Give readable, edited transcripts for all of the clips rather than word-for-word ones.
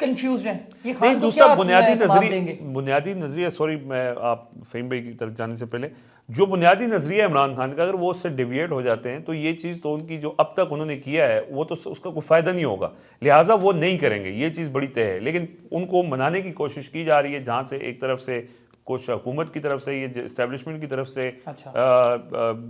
Confused ہیں یہ نہیں خان کو دوسرا کیا اعتماد دیں گے؟ بنیادی نظریہ سوری میں آپ فہیم بھائی کی طرف جانے سے پہلے جو بنیادی نظریہ عمران خان کا اگر وہ اس سے ڈیویٹ ہو جاتے ہیں تو یہ چیز تو ان کی جو اب تک انہوں نے کیا ہے وہ تو اس کا کوئی فائدہ نہیں ہوگا، لہٰذا وہ نہیں کریں گے، یہ چیز بڑی طے ہے. لیکن ان کو منانے کی کوشش کی جا رہی ہے جہاں سے ایک طرف سے کچھ حکومت کی طرف سے یہ اسٹیبلشمنٹ کی طرف سے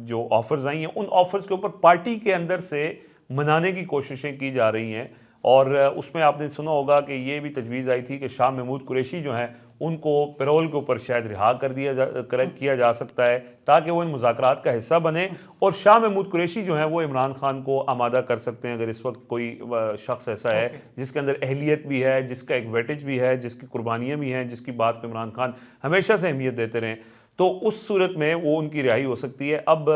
جو آفرز آئی ہیں ان آفرز کے اوپر پارٹی کے اندر سے منانے کی کوششیں کی جا رہی ہیں. اور اس میں آپ نے سنا ہوگا کہ یہ بھی تجویز آئی تھی کہ شاہ محمود قریشی جو ہیں ان کو پیرول کے اوپر شاید رہا کیا جا سکتا ہے تاکہ وہ ان مذاکرات کا حصہ بنے، اور شاہ محمود قریشی جو ہیں وہ عمران خان کو آمادہ کر سکتے ہیں اگر اس وقت کوئی شخص ایسا ہے جس کے اندر اہلیت بھی ہے، جس کا ایک ویٹیج بھی ہے، جس کی قربانیاں بھی ہیں، جس کی بات پہ عمران خان ہمیشہ سے اہمیت دیتے رہے، تو اس صورت میں وہ ان کی رہائی ہو سکتی ہے. اب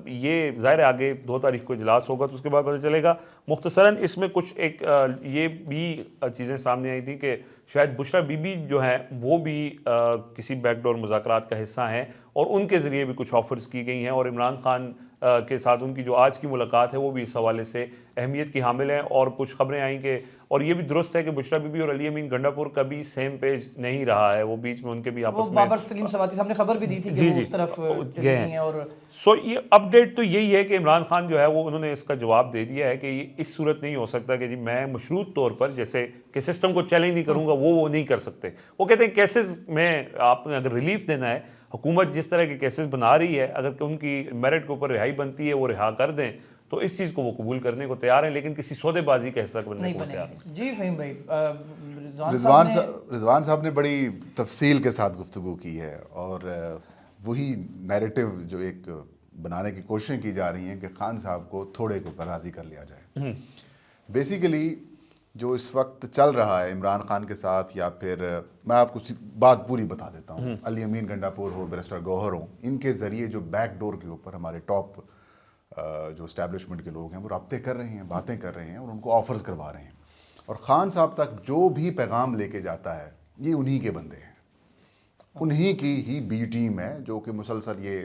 یہ ظاہر ہے آگے 2 تاریخ کو اجلاس ہوگا تو اس کے بعد پتہ چلے گا. مختصراً اس میں کچھ ایک یہ بھی چیزیں سامنے آئی تھیں کہ شاید بشرا بی بی جو ہیں وہ بھی کسی بیک ڈور مذاکرات کا حصہ ہیں اور ان کے ذریعے بھی کچھ آفرز کی گئی ہیں، اور عمران خان کے ساتھ ان کی جو آج کی ملاقات ہے وہ بھی اس حوالے سے اہمیت کی حامل ہیں. اور کچھ خبریں آئیں کہ اور یہ بھی درست ہے کہ بشرا بی بی اور علی امین گنڈا پور کا بھی سیم پیج نہیں رہا ہے، وہ بیچ میں ان کے بھی آپس میں بابر سلیم سواتی صاحب نے خبر بھی دی تھی کہ وہ اس طرف چلی گئی ہیں. اور سو یہ اپ ڈیٹ تو یہی ہے کہ عمران خان جو ہے وہ انہوں نے اس کا جواب دے دیا ہے کہ یہ اس صورت نہیں ہو سکتا کہ جی میں مشروط طور پر جیسے کہ سسٹم کو چیلنج نہیں کروں گا، وہ نہیں کر سکتے. وہ کہتے ہیں کیسز میں آپ نے اگر ریلیف دینا ہے، حکومت جس طرح کے کیسز بنا رہی ہے اگر ان کی میرٹ کے اوپر رہائی بنتی ہے وہ رہا کر دیں تو اس چیز کو وہ قبول کرنے کو تیار ہیں، لیکن کسی سودے بازی کا حصہ بننے کو تیار ہیں. جی فہیم بھائی، رضوان صاحب نے بڑی تفصیل کے ساتھ گفتگو کی ہے اور وہی نیریٹو جو ایک بنانے کی کوششیں کی جا رہی ہیں کہ خان صاحب کو تھوڑے کے اوپر راضی کر لیا جائے. بیسیکلی جو اس وقت چل رہا ہے عمران خان کے ساتھ، یا پھر میں آپ کو بات پوری بتا دیتا ہوں، علی امین گنڈا پور ہو، بیرسٹر گوہر ہوں، ان کے ذریعے جو بیک ڈور کے اوپر ہمارے ٹاپ جو اسٹیبلشمنٹ کے لوگ ہیں وہ رابطے کر رہے ہیں، باتیں کر رہے ہیں اور ان کو آفرز کروا رہے ہیں. اور خان صاحب تک جو بھی پیغام لے کے جاتا ہے یہ انہی کے بندے ہیں، انہی کی ہی بی ٹیم ہے جو کہ مسلسل یہ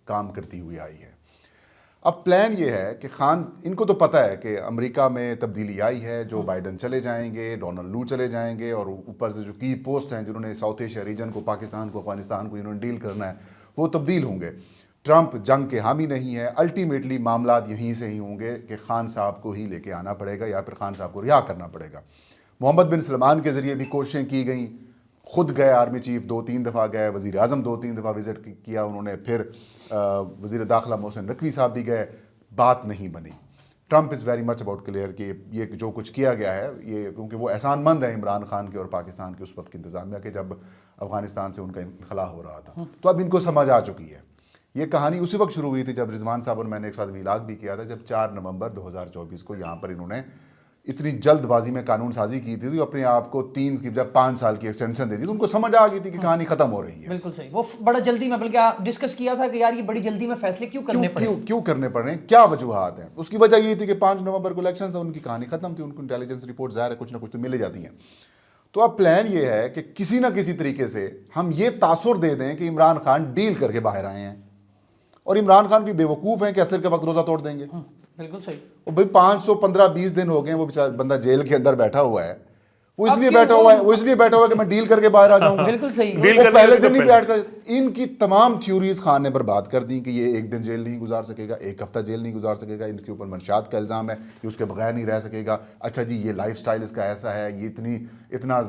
کام کرتی ہوئی آئی ہے. اب پلان یہ ہے کہ خان، ان کو تو پتہ ہے کہ امریکہ میں تبدیلی آئی ہے، جو بائیڈن چلے جائیں گے، ڈونلڈ لو چلے جائیں گے، اور اوپر سے جو کی پوسٹ ہیں جنہوں نے ساؤتھ ایشیا ریجن کو، پاکستان کو، افغانستان کو جنہوں نے ڈیل کرنا ہے وہ تبدیل ہوں گے. ٹرمپ جنگ کے حامی نہیں ہے. الٹیمیٹلی معاملات یہیں سے ہی ہوں گے کہ خان صاحب کو ہی لے کے آنا پڑے گا یا پھر خان صاحب کو رہا کرنا پڑے گا. محمد بن سلمان کے ذریعے بھی کوششیں کی گئیں، خود گئے آرمی چیف 2-3 دفعہ گئے، وزیر اعظم 2-3 دفعہ وزٹ کیا انہوں نے، پھر وزیر داخلہ محسن نقوی صاحب بھی گئے، بات نہیں بنی. Trump is very much about clear کہ یہ جو کچھ کیا گیا ہے یہ کیونکہ وہ احسان مند ہیں عمران خان کے اور پاکستان کے اس وقت کی انتظامیہ کے جب افغانستان سے ان کا انخلا ہو رہا تھا، تو اب ان کو سمجھ آ چکی ہے. یہ کہانی اسی وقت شروع ہوئی تھی جب رضوان صاحب اور میں نے ایک ساتھ ویلاگ بھی کیا تھا، جب 4 نومبر 2024 کو یہاں پر انہوں نے اتنی جلد بازی میں قانون سازی کی تھی، تو اپنے آپ کو 3 کی بجائے 5 سال کی ایکسٹینشن دے دی، تو ان کو سمجھ آ گئی تھی کہ کہانی ختم ہو رہی ہے. بالکل صحیح. وہ بڑا جلدی میں بلکہ ڈسکس کیا تھا کہ یار یہ بڑی جلدی میں فیصلے کیوں کرنے پڑ رہے ہیں، کیا وجوہات ہیں. اس کی وجہ یہ تھی کہ 5 نومبر کو الیکشنز تھا، ان کی کہانی ختم تھی، ان کو انٹیلیجنس رپورٹ ظاہر ہے کچھ نہ کچھ تو ملے جاتی ہیں. تو اب پلان یہ ہے کہ کسی نہ کسی طریقے سے ہم یہ تاثر دے دیں کہ عمران خان ڈیل کر کے باہر آئے ہیں، اور عمران خان بھی بے وقوف ہیں کہ عصر کے وقت روزہ توڑ دیں گے. بالکل صحیح. اور بھائی 515-20 دن ہو گئے وہ بیچارہ بندہ جیل کے اندر بیٹھا ہوا ہے، وہ اس لیے بیٹھا ہوا ہے کہ میں ڈیل کر کے باہر آ جاؤں گا. بالکل صحیح. وہ پہلے دن ہی بیٹھ کر ان کی تمام تھیوریز خان نے برباد کر دی کہ یہ 1 دن جیل نہیں گزار سکے گا، 1 ہفتہ جیل نہیں گزار سکے گا، ان کے اوپر منشیات کا الزام ہے کہ اس کے بغیر نہیں رہ سکے گا. اچھا جی یہ لائف سٹائل اس کا ایسا ہے، یہ اتنا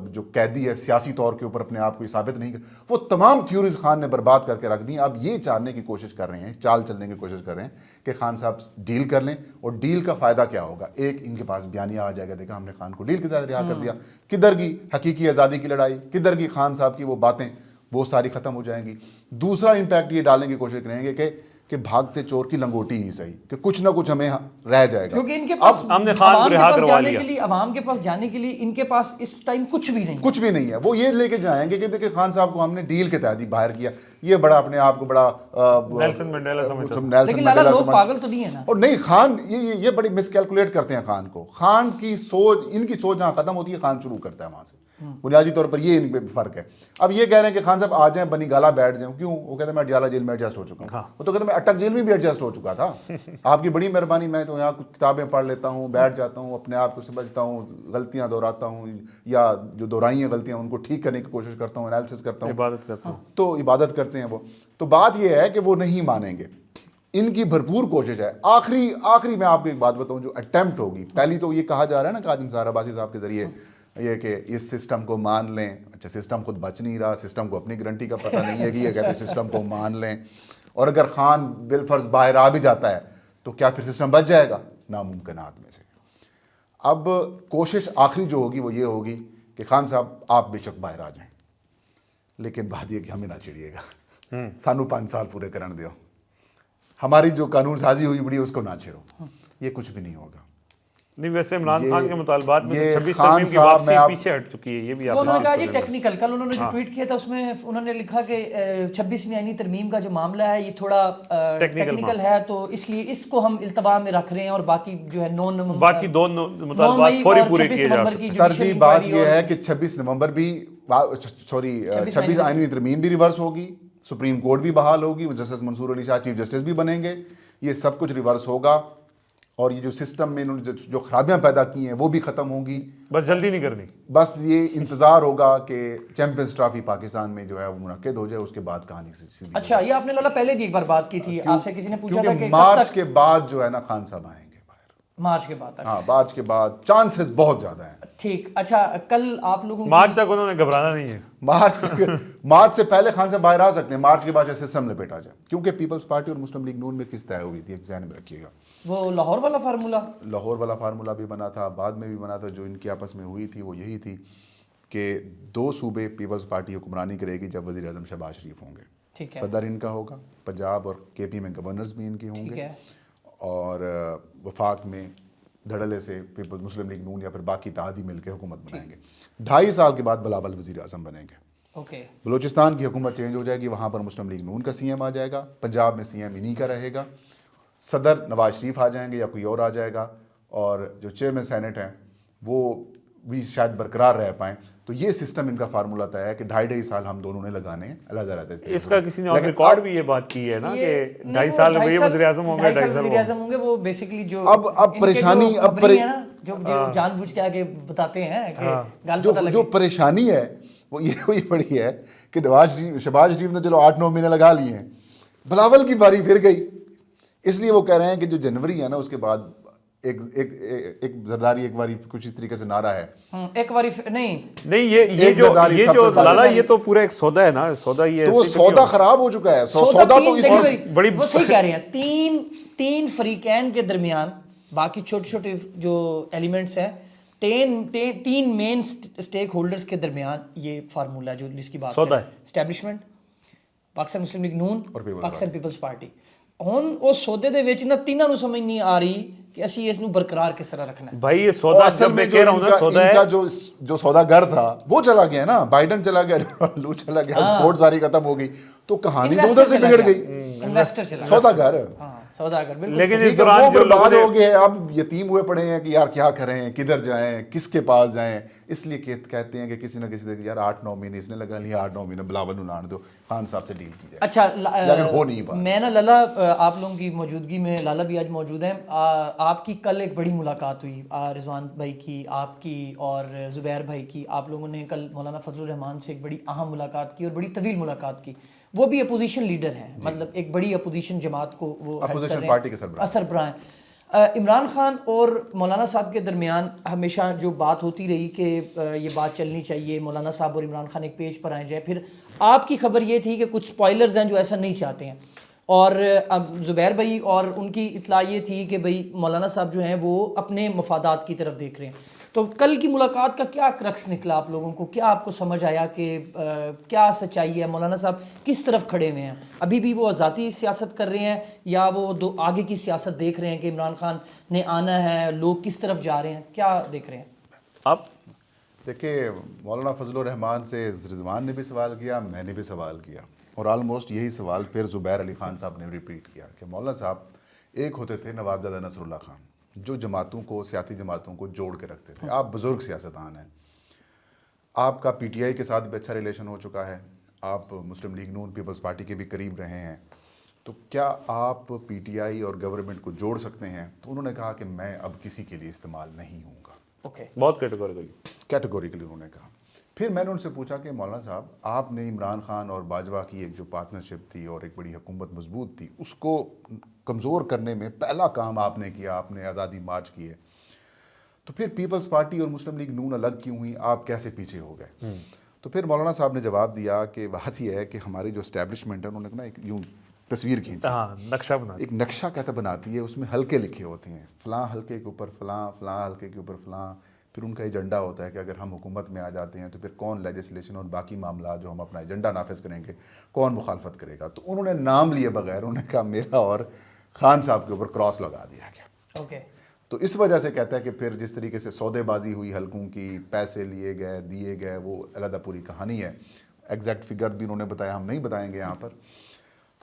جو قیدی ہے سیاسی طور کے اوپر اپنے آپ کو ثابت نہیں کر، وہ تمام تھیوریز خان نے برباد کر کے رکھ دی. اب یہ جاننے کی کوشش کر رہے ہیں، چال چلنے کی کوشش کر رہے ہیں کہ خان صاحب ڈیل کر لیں. اور ڈیل کا فائدہ کیا ہوگا؟ ایک ان کے پاس بیانیہ آ جائے گا، دیکھا ہم نے خان کو ڈیل کے ساتھ رہا کر دیا. کدھر کی حقیقی آزادی کی لڑائی، کدھر کی خان صاحب کی وہ باتیں، وہ ساری ختم ہو جائیں گی. دوسرا امپیکٹ یہ ڈالنے کی کوشش کریں گے کہ بھاگتے چور کی لنگوٹی ہی صحیح، کہ کچھ نہ کچھ ہمیں رہ جائے گا. کیونکہ ان کے پاس ہم نے خان کو رہا کروا لیا، عوام کے پاس جانے کے لیے ان کے پاس اس ٹائم کچھ بھی نہیں ہے. وہ یہ لے کے جائیں گے کہ دیکھیں خان صاحب کو ہم نے ڈیل کے تحت ہی باہر کیا. یہ بڑا اپنے آپ کو بڑا نیلسن منڈیلا سمجھتا ہوں. نیلسن لیکن لالا منڈیلا لوگ سمجھ- پاگل تو نہیں ہے نا. اور نہیں، خان یہ بڑی مس کیلکولیٹ کرتے ہیں خان کو. خان کی سوچ، ان کی سوچ جہاں ختم ہوتی ہے خان شروع کرتا ہے وہاں سے. بنیادی طور پر یہ ان پہ فرق ہے. اب یہ کہہ رہے ہیں کہ خان صاحب آ جائیں بنی گالا بیٹھ جاؤں. کیوں؟ وہ کہتے ہیں میں اڈیالہ جیل میں ایڈجسٹ ہو چکا ہوں. وہ تو کہتے ہیں میں اٹک جیل میں بھی ایڈجسٹ ہو چکا تھا. آپ کی بڑی مہربانی، میں تو یہاں کچھ کتابیں پڑھ لیتا ہوں، بیٹھ جاتا ہوں، اپنے آپ کو سمجھتا ہوں، غلطیاں دہراتا ہوں، یا جو دہرائی ہیں غلطیاں ان کو ٹھیک کرنے کی کوشش کرتا ہوں، انالیسس کرتا ہوں، عبادت کرتا ہوں. تو عبادت کرتے ہیں وہ. تو بات یہ ہے کہ وہ نہیں مانیں گے. ان کی بھرپور کوشش ہے. آخری میں آپ کو ایک بات بتاؤں جو اٹیمپٹ ہوگی. پہلی تو یہ کہا جا رہا ہے نا قاضی نثار عباسی صاحب کے ذریعے یہ کہ اس سسٹم کو مان لیں. اچھا، سسٹم خود بچ نہیں رہا، سسٹم کو اپنی گارنٹی کا پتہ نہیں ہے کہ یہ کہتے ہیں سسٹم کو مان لیں. اور اگر خان بالفرض باہر آ بھی جاتا ہے تو کیا پھر سسٹم بچ جائے گا؟ ناممکنات میں سے. اب کوشش آخری جو ہوگی وہ یہ ہوگی کہ خان صاحب آپ بے شک باہر آ جائیں، لیکن بات یہ کہ ہمیں نہ چڑھیے گا، سانو 5 سال پورے کرن دیو، ہماری جو قانون سازی ہوئی بڑی اس کو نہ چھیڑو. یہ کچھ بھی نہیں ہوگا. نہیں، ویسے عمران خان کے مطالبات میں 26 خان ترمیم کی صاحب واپسی میں آپ پیچھے ہٹ چکی ہے. یہ بھی وہ آپ انہوں نے کہا جی ٹیکنیکل، کل انہوں نے جو ٹویٹ کیا تھا اس میں انہوں نے لکھا کہ 26ویں آئینی ترمیم کا جو معاملہ ہے یہ تھوڑا ٹیکنیکل ہے، تو اس لیے اس کو ہم التوا میں رکھ رہے ہیں، اور باقی جو ہے باقی 2 مطالبات فوری پورے کیے جا سکتے ہیں. سر جی بات یہ ہے کہ 26 نومبر بھی 26 آئینی ترمیم بھی ریورس ہوگی، سپریم کورٹ بھی بحال ہوگی، جسٹس منصور علی شاہ چیف جسٹس بھی بنیں گے. یہ سب کچھ ریورس ہوگا، اور یہ جو سسٹم میں انہوں نے جو خرابیاں پیدا کی ہیں وہ بھی ختم ہوں گی. بس جلدی نہیں کرنی. بس یہ انتظار ہوگا کہ چیمپئنز ٹرافی پاکستان میں جو ہے وہ منعقد ہو جائے، اس کے بعد کہانی سیدھی. اچھا، یہ آپ نے لالا پہلے بھی ایک بار بات کی تھی، آپ سے کسی نے پوچھا تھا کہ مارچ کے بعد جو ہے نا خان صاحب آئیں گے باہر. مارچ کے بعد. ہاں، مارچ کے بعد چانسز بہت زیادہ ہیں. ٹھیک. اچھا، کل آپ لوگوں مارچ تک انہوں نے گھبرانا نہیں ہے. مارچ سے پہلے خان صاحب باہر آ سکتے ہیں. مارچ کے بعد سسٹم لپیٹا جائے، کیونکہ پیپلز پارٹی اور مسلم لیگ نون میں کس طے ہوئی تھی، ایک ذہن میں رکھیے گا. وہ لاہور والا فارمولہ بھی بنا تھا، بعد میں بھی بنا تھا. جو ان کی آپس میں ہوئی تھی وہ یہی تھی کہ 2 صوبے پیپلز پارٹی حکمرانی کرے گی جب وزیر اعظم شہباز شریف ہوں گے. صدر ان کا ہوگا، پنجاب اور کے پی میں گورنرز بھی ان کے ہوں گے، اور وفاق میں دھڑلے سے پیپلز مسلم لیگ نون یا پھر باقی اتحادی مل کے حکومت بنائیں گے. 2.5 سال کے بعد بلاول وزیر اعظم بنیں گے. بلوچستان کی حکومت چینج ہو جائے گی، وہاں پر مسلم لیگ نون کا سی ایم آ جائے گا. پنجاب میں سی ایم انہی کا رہے گا. صدر نواز شریف آ جائیں گے یا کوئی اور آ جائے گا، اور جو چیئرمین سینٹ ہیں وہ بھی شاید برقرار رہ پائیں. تو یہ سسٹم ان کا فارمولہ طے ہے کہ 2.5 سال ہم دونوں نے لگانے ہیں. اللہ تعالیٰ اس کا کسی نے آن ریکارڈ بھی یہ بات کی ہے نا کہ 2.5 سال میں یہ وزیر اعظم ہوں گے، 2.5 سال ہوں گے. وہ بیسیکلی جو اب پریشانی جو جان بوجھ کے آگے بتاتے ہیں کہ جو پریشانی ہے وہ یہ بڑی ہے کہ شہباز شریف نے چلو 8-9 مہینے لگا لیے ہیں، بلاول کی باری پھر گئی. اس لیے وہ کہہ رہے ہیں کہ جو جنوری ہے نا اس کے بعد ایک زرداری ایک باری کچھ اس طریقے سے نعرہ ہے. ایک باری نہیں یہ جو لالا یہ تو پورا ایک سودا ہے نا. سودا یہ تو وہ سودا خراب ہو چکا ہے. سودا تو اس بڑی وہ صحیح کہہ رہے ہیں. تین فریقین کے درمیان باقی چھوٹے چھوٹے جو ایلیمنٹس ہیں، 3 مین اسٹیک ہولڈرز کے درمیان یہ فارمولہ جو جس کی بات ہے، اسٹیبلشمنٹ، پاکستان مسلم لیگ نون اور پاکستان پیپلز پارٹی. ہن اس سودے دے وچ نہ تیناں نوں سمجھ نہیں آ رہی کہ اسی اس نو برقرار کس طرح رکھنا ہے. بھائی یہ سودا اصل میں کہہ رہا ہوں نا، سودا ہے جو سوداگر تھا وہ چلا گیا نا، بائیڈن چلا گیا، لو چلا گیا، سپورٹ ساری ختم ہو گئی، تو کہانی تو ادھر سے بگڑ گئی. انویسٹر چلا سوداگر بالکل. لیکن اس دوران جو برباد ہو گئے اب یتیم ہوئے پڑے ہیں کہ یار کیا کریں، کدھر جائیں، کس کے پاس جائیں. اس لیے کہتے ہیں کہ کسی نہ کسی یار 8-9 مہینے اس نے لگا لیا، 8-9 مہینے بلاول نو لان دو، خان صاحب سے ڈیل کی جائے. اچھا، لیکن ہو نہیں پا. میں نا لالا آپ لوگوں کی موجودگی میں، لالا بھی آج موجود ہیں، آپ کی کل ایک بڑی ملاقات ہوئی رضوان بھائی کی، آپ کی اور زبیر بھائی کی. آپ لوگوں نے کل مولانا فضل الرحمان سے ایک بڑی اہم ملاقات کی اور بڑی طویل ملاقات کی. وہ بھی اپوزیشن لیڈر ہیں، مطلب ایک بڑی اپوزیشن جماعت کو وہ اپوزیشن پارٹی کے سربراہ ہیں. عمران خان اور مولانا صاحب کے درمیان ہمیشہ جو بات ہوتی رہی کہ یہ بات چلنی چاہیے، مولانا صاحب اور عمران خان ایک پیج پر آئے جائے. پھر آپ کی خبر یہ تھی کہ کچھ سپوائلرز ہیں جو ایسا نہیں چاہتے ہیں، اور اب زبیر بھائی اور ان کی اطلاع یہ تھی کہ بھئی مولانا صاحب جو ہیں وہ اپنے مفادات کی طرف دیکھ رہے ہیں. تو کل کی ملاقات کا کیا کرکس نکلا آپ لوگوں کو؟ کیا آپ کو سمجھ آیا کہ کیا سچائی ہے؟ مولانا صاحب کس طرف کھڑے ہوئے ہیں؟ ابھی بھی وہ ذاتی سیاست کر رہے ہیں یا وہ آگے کی سیاست دیکھ رہے ہیں کہ عمران خان نے آنا ہے، لوگ کس طرف جا رہے ہیں، کیا دیکھ رہے ہیں آپ؟ دیکھیے مولانا فضل الرحمان سے رضوان نے بھی سوال کیا، میں نے بھی سوال کیا، اور آلموسٹ یہی سوال پھر زبیر علی خان صاحب نے ریپیٹ کیا کہ مولانا صاحب ایک ہوتے تھے نوابزادہ نصر اللہ خان جو جماعتوں کو، سیاسی جماعتوں کو جوڑ کے رکھتے تھے. آپ بزرگ سیاستدان ہیں، آپ کا پی ٹی آئی کے ساتھ بھی اچھا ریلیشن ہو چکا ہے، آپ مسلم لیگ نون پیپلز پارٹی کے بھی قریب رہے ہیں، تو کیا آپ پی ٹی آئی اور گورنمنٹ کو جوڑ سکتے ہیں؟ تو انہوں نے کہا کہ میں اب کسی کے لیے استعمال نہیں ہوں گا. اوکے، بہت کیٹیگوریکلی انہوں نے کہا. پھر میں نے ان سے پوچھا کہ مولانا صاحب آپ نے عمران خان اور باجوہ کی ایک جو پارٹنرشپ تھی اور ایک بڑی حکومت مضبوط تھی اس کو کمزور کرنے میں پہلا کام آپ نے کیا، آپ نے آزادی مارچ کیے، تو پھر پیپلز پارٹی اور مسلم لیگ نون الگ کیوں ہوئی، آپ کیسے پیچھے ہو گئے؟ تو پھر مولانا صاحب نے جواب دیا کہ بات یہ ہے کہ ہماری جو اسٹیبلشمنٹ ہے انہوں نے نا ایک یوں تصویر کھینچی، نقشہ بنا ایک نقشہ کہتا بناتی ہے، اس میں حلقے لکھے ہوتے ہیں، فلاں حلقے کے اوپر فلاں، فلاں حلقے کے اوپر فلاں. پھر ان کا ایجنڈا ہوتا ہے کہ اگر ہم حکومت میں آ جاتے ہیں تو پھر کون لیجسلیشن اور باقی معاملات جو ہم اپنا ایجنڈا نافذ کریں گے کون مخالفت کرے گا. تو انہوں نے نام لیے بغیر انہوں نے کہا میرا اور خان صاحب کے اوپر کراس لگا دیا گیا. اوکے، تو اس وجہ سے کہتا ہے کہ پھر جس طریقے سے سودے بازی ہوئی حلقوں کی، پیسے لیے گئے دیے گئے، وہ علیحدہ پوری کہانی ہے، ایگزیکٹ فگر بھی انہوں نے بتایا، ہم نہیں بتائیں گے یہاں پر.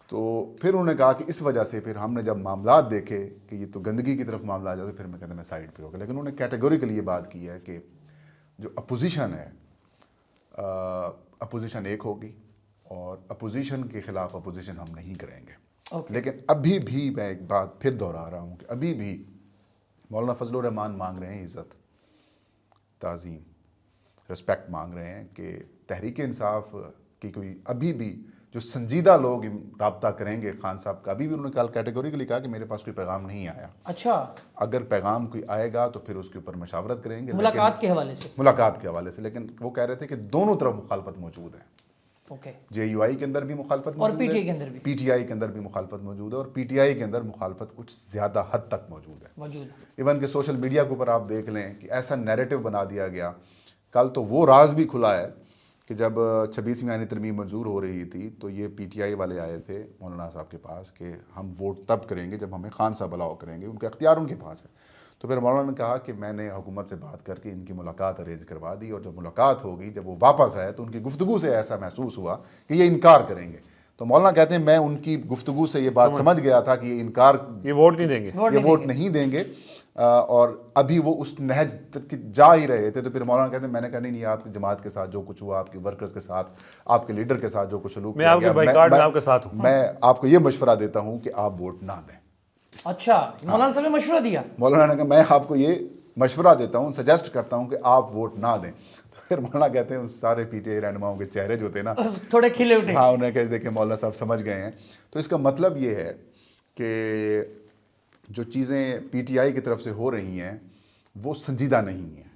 تو پھر انہوں نے کہا کہ اس وجہ سے پھر ہم نے جب معاملات دیکھے کہ یہ تو گندگی کی طرف معاملہ آ جاتا، پھر میں کہتا میں سائڈ پہ ہو گیا. لیکن انہوں نے کیٹیگوریکلی یہ بات کی ہے کہ جو اپوزیشن ہے، اپوزیشن ایک ہوگی اور اپوزیشن کے خلاف اپوزیشن ہم نہیں کریں گے. لیکن ابھی بھی میں ایک بات پھر دہرا رہا ہوں کہ ابھی بھی مولانا فضل الرحمان مانگ رہے ہیں عزت، تعظیم، رسپیکٹ مانگ رہے ہیں کہ تحریک انصاف کی کوئی ابھی بھی جو سنجیدہ لوگ رابطہ کریں گے خان صاحب کا، ابھی بھی انہوں نے کل کیٹیگوریکلی کہا کہ میرے پاس کوئی پیغام نہیں آیا. اچھا، اگر پیغام کوئی آئے گا تو پھر اس کے اوپر مشاورت کریں گے ملاقات کے حوالے سے. ملاقات کے حوالے سے. لیکن وہ کہہ رہے تھے کہ دونوں طرف مخالفت موجود ہے. اوکے، جے یو آئی کے اندر بھی مخالفت اور موجود ہے، پی ٹی آئی کے اندر بھی، پی ٹی آئی کے اندر بھی مخالفت موجود ہے، اور پی ٹی آئی کے اندر مخالفت کچھ زیادہ حد تک موجود ہے. ایون کہ سوشل میڈیا کے اوپر آپ دیکھ لیں کہ ایسا نیریٹو بنا دیا گیا. کل تو وہ راز بھی کھلا ہے کہ جب 26ویں آئینی ترمیم منظور ہو رہی تھی تو یہ پی ٹی آئی والے آئے تھے مولانا صاحب کے پاس کہ ہم ووٹ تب کریں گے جب ہمیں خان صاحب الاؤ کریں گے، ان کا اختیار ان کے پاس ہے. تو پھر مولانا نے کہا کہ میں نے حکومت سے بات کر کے ان کی ملاقات ارینج کروا دی، اور جب ملاقات ہوگی، جب وہ واپس آئے تو ان کی گفتگو سے ایسا محسوس ہوا کہ یہ انکار کریں گے. تو مولانا کہتے ہیں میں ان کی گفتگو سے یہ بات سمجھ گیا تھا کہ یہ انکار، یہ ووٹ نہیں دیں گے، یہ ووٹ نہیں دیں گے، اور ابھی وہ اس نہج تک جا ہی رہے تھے. تو پھر مولانا کہتے ہیں میں نے کہا نہیں، آپ کی جماعت کے ساتھ جو کچھ ہوا، آپ کے ورکرز کے ساتھ، آپ کے لیڈر کے ساتھ جو کچھ سلوک کیا گیا، میں آپ کو یہ مشورہ دیتا ہوں کہ آپ ووٹ نہ دیں. اچھا، مولانا صاحب نے مشورہ دیا. مولانا نے کہا میں آپ کو یہ مشورہ دیتا ہوں، سجیسٹ کرتا ہوں کہ آپ ووٹ نہ دیں. تو پھر مولانا کہتے ہیں سارے پی ٹی آئی رہنماؤں کے چہرے جو تھے نا تھوڑے کھلے اٹھے. ہاں، انہیں کہ دیکھیں مولانا صاحب سمجھ گئے ہیں. تو اس کا مطلب یہ ہے کہ جو چیزیں پی ٹی آئی کی طرف سے ہو رہی ہیں وہ سنجیدہ نہیں ہیں.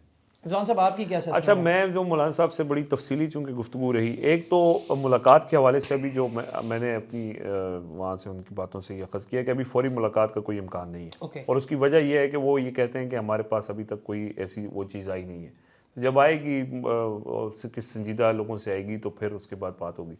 رضوان صاحب آپ کی کیا اچھا، میں جو مولانا صاحب سے بڑی تفصیلی چونکہ گفتگو رہی، ایک تو ملاقات کے حوالے سے ابھی جو میں نے اپنی وہاں سے ان کی باتوں سے یہ اخذ کیا کہ ابھی فوری ملاقات کا کوئی امکان نہیں ہے، اور اس کی وجہ یہ ہے کہ وہ یہ کہتے ہیں کہ ہمارے پاس ابھی تک کوئی ایسی وہ چیز آئی نہیں ہے. جب آئے گی کس سنجیدہ لوگوں سے آئے گی تو پھر اس کے بعد بات ہوگی.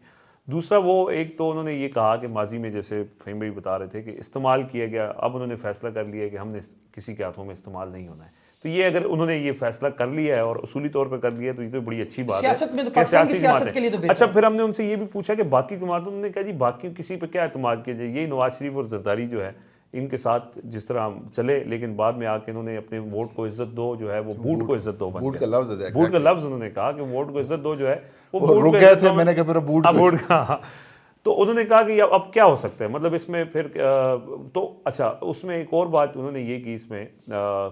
دوسرا وہ ایک تو انہوں نے یہ کہا کہ ماضی میں جیسے فہیم بھائی بتا رہے تھے کہ استعمال کیا گیا، اب انہوں نے فیصلہ کر لیا کہ ہم نے کسی کے ہاتھوں میں استعمال نہیں ہونا ہے. تو یہ اگر انہوں نے یہ فیصلہ کر لیا ہے اور اصولی طور پہ کر لیا تو یہ تو بڑی اچھی بات ہے. سیاست میں تو پاکستان کی سیاست کے لیے تو بہتر. اچھا، پھر ہم نے ان سے یہ بھی پوچھا کہ باقی جماعتوں نے کہا جی باقی کسی پہ کیا اعتماد کیا جائے، یہ نواز شریف اور زرداری جو ہے ان کے ساتھ جس طرح چلے، لیکن بعد میں آ کے انہوں نے اپنے ووٹ کو عزت دو جو ہے وہ بوٹ کو عزت دو بن گیا. بوٹ کا لفظ انہوں نے کہا کہ ووٹ کو عزت دو جو ہے وہ رک گئے تھے. میں نے کہا پھر بوٹ کا. تو انہوں نے کہا کہ اب کیا ہو سکتا ہے، مطلب اس میں پھر تو اچھا اس میں ایک اور بات انہوں نے یہ کی اس میں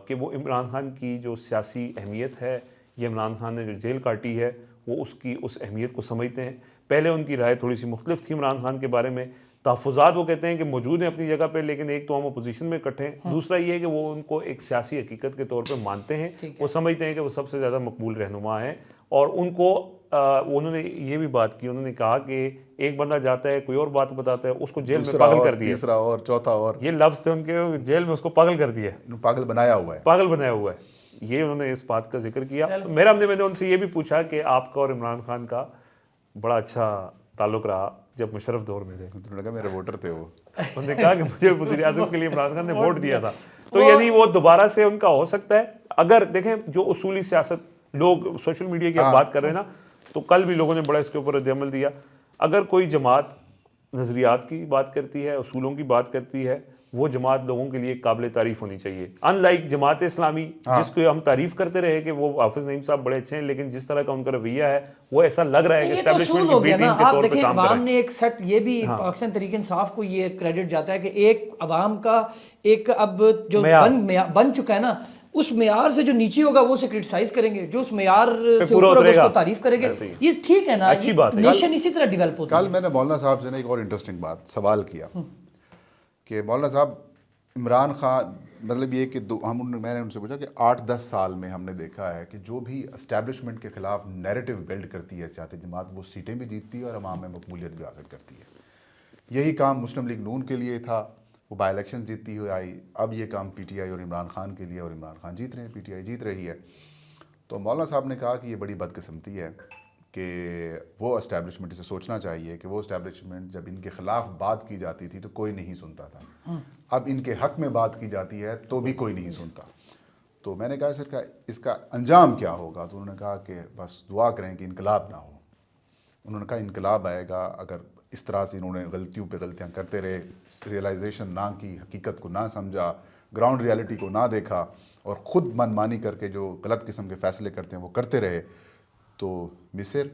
کہ وہ عمران خان کی جو سیاسی اہمیت ہے، یہ عمران خان نے جو جیل کاٹی ہے وہ اس کی اس اہمیت کو سمجھتے ہیں. پہلے ان کی رائے تھوڑی سی مختلف تھی عمران خان کے بارے میں. تحفظات وہ کہتے ہیں کہ موجود ہیں اپنی جگہ پہ، لیکن ایک تو ہم اپوزیشن میں اکٹھے ہیں، دوسرا یہ ہے کہ وہ ان کو ایک سیاسی حقیقت کے طور پہ مانتے ہیں، وہ سمجھتے ہیں کہ وہ سب سے زیادہ مقبول رہنما ہیں. اور ان کو انہوں نے یہ بھی بات کی، انہوں نے کہا کہ ایک بندہ جاتا ہے کوئی اور بات بتاتا ہے، اس کو جیل میں پاگل کر دیا، تیسرا اور چوتھا اور یہ لفظ تھے ان کے، جیل میں اس کو پاگل کر دیا، پاگل بنایا ہوا ہے، پاگل بنایا ہوا ہے. یہ انہوں نے اس بات کا ذکر کیا. میں نے ان سے یہ بھی پوچھا کہ آپ کا اور عمران خان کا بڑا اچھا تعلق رہا جب مشرف دور میں تھے. انہوں نے کہا میرے ووٹر تھے وہ. انہوں نے کہا کہ مجھے وزیر اعظم کے لیے عمران خان نے ووٹ دیا تھا. تو یعنی وہ دوبارہ سے ان کا ہو سکتا ہے. اگر دیکھیں جو اصولی سیاست لوگ سوشل میڈیا کی آپ بات کر رہے ہیں نا، تو کل بھی لوگوں نے بڑا اس کے اوپر رد عمل دیا. اگر کوئی جماعت نظریات کی بات کرتی ہے، اصولوں کی بات کرتی ہے، وہ جماعت لوگوں کے لیے قابل تعریف ہونی چاہیے. ان لائک جماعت اسلامی جس کو ہم تعریف کرتے رہے کہ وہ حافظ نعیم صاحب بڑے اچھے ہیں، لیکن جس طرح کا ان کا رویہ ہے وہ ایسا لگ رہا ہے کہ یہ تو اسٹیبلشمنٹ اصول کی ہو بی گیا ٹیم نا. کے آپ طور پہ دیکھیں کام کر عوام رہے نے ہیں. ایک سیٹ، یہ بھی پاکستان تحریک انصاف کو یہ کریڈٹ جاتا ہے کہ ایک عوام کا ایک اب جو بن چکا ہے نا، اس معیار سے جو نیچے ہوگا وہ اسے کرٹیسائز کریں گے، جو اس معیار سے اوپر ہوگا اس کو تعریف کریں گے. یہ ٹھیک ہے نا، اچھی بات ہے. نیشن اسی طرح ڈیولپ ہوتا ہے. کل میں نے مولانا صاحب سے ایک اور انٹرسٹنگ بات سوال کیا کہ مولانا صاحب عمران خان، مطلب یہ کہ میں نے ان سے پوچھا کہ 8-10 سال میں ہم نے دیکھا ہے کہ جو بھی اسٹیبلشمنٹ کے خلاف نیریٹو بلڈ کرتی ہے سیاسی جماعت، وہ سیٹیں بھی جیتتی ہے اور عوام میں مقبولیت بھی حاصل کرتی ہے. یہی کام مسلم لیگ نون کے لیے تھا، وہ بائی الیکشن جیتتی ہوئی آئی. اب یہ کام پی ٹی آئی اور عمران خان کے لیے، اور عمران خان جیت رہے ہیں، پی ٹی آئی جیت رہی ہے. تو مولانا صاحب نے کہا کہ یہ بڑی بدقسمتی ہے کہ وہ اسٹیبلشمنٹ سے سوچنا چاہیے کہ وہ اسٹیبلشمنٹ جب ان کے خلاف بات کی جاتی تھی تو کوئی نہیں سنتا تھا، اب ان کے حق میں بات کی جاتی ہے تو بھی کوئی نہیں سنتا. تو میں نے کہا سر اس کا انجام کیا ہوگا؟ تو انہوں نے کہا کہ بس دعا کریں کہ انقلاب نہ ہو. انہوں نے کہا انقلاب آئے گا اگر اس طرح سے انہوں نے غلطیوں پہ غلطیاں کرتے رہے، ریئلائزیشن نہ کی، حقیقت کو نہ سمجھا، گراؤنڈ ریالٹی کو نہ دیکھا، اور خود من مانی کر کے جو غلط قسم کے فیصلے کرتے ہیں وہ کرتے رہے، تو مصر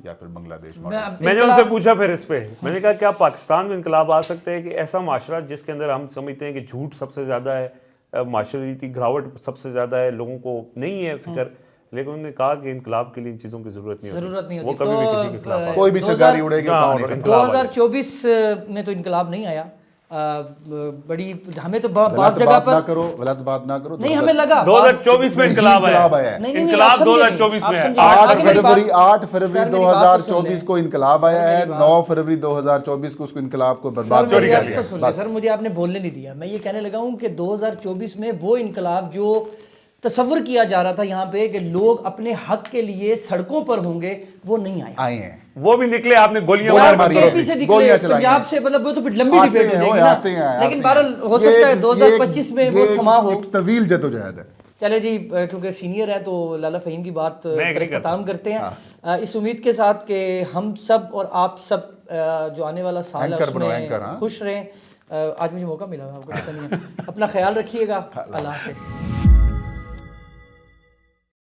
یا پھر بنگلہ دیش. میں نے ان سے پوچھا پھر اس پہ، میں نے کہا کیا پاکستان میں انقلاب آ سکتا ہے کہ ایسا معاشرہ جس کے اندر ہم سمجھتے ہیں کہ جھوٹ سب سے زیادہ ہے، معاشرتی گراوٹ سب سے زیادہ ہے، لوگوں کو نہیں ہے فکر، لیکن انہوں نے کہا کہ انقلاب کے لیے ان چیزوں کی ضرورت نہیں ہوتی، وہ کبھی بھی کسی کے خلاف کوئی بھی چنگاری اڑے گی. 2024 میں تو انقلاب نہیں آیا. بڑی ہمیں تو بعض جگہ پر غلط بات نہ کرو. نہیں، ہمیں لگا 2024 میں انقلاب آیا. انقلاب 2024 میں ہے. 8 فروری 2024 کو انقلاب آیا ہے. 9 فروری 2024 کو اس کو انقلاب کو برباد کر دیا. سر مجھے آپ نے بولنے نہیں دیا. میں یہ کہنے لگا ہوں کہ 2024 میں وہ انقلاب جو تصور کیا جا رہا تھا یہاں پہ کہ لوگ اپنے حق کے لیے سڑکوں پر ہوں گے، وہ نہیں آئے ہیں. وہ بھی نکلے، آپ نے گولیاں سے نکلے پنجاب سے، مطلب وہ تو پھر لمبی ڈیبیٹ ہو جائے گی نا، لیکن بہرحال ہو سکتا ہے 2025 میں وہ سما ہو. طویل جدوجہد ہے. چلے جی، کیونکہ سینئر ہے تو لالا فہیم کی بات پر اختتام کرتے ہیں اس امید کے ساتھ کہ ہم سب اور آپ سب جو آنے والا سال ہے اس میں خوش رہیں. آج مجھے موقع ملا، آپ کو پتہ نہیں ہے. اپنا خیال رکھیے گا. اللہ حافظ.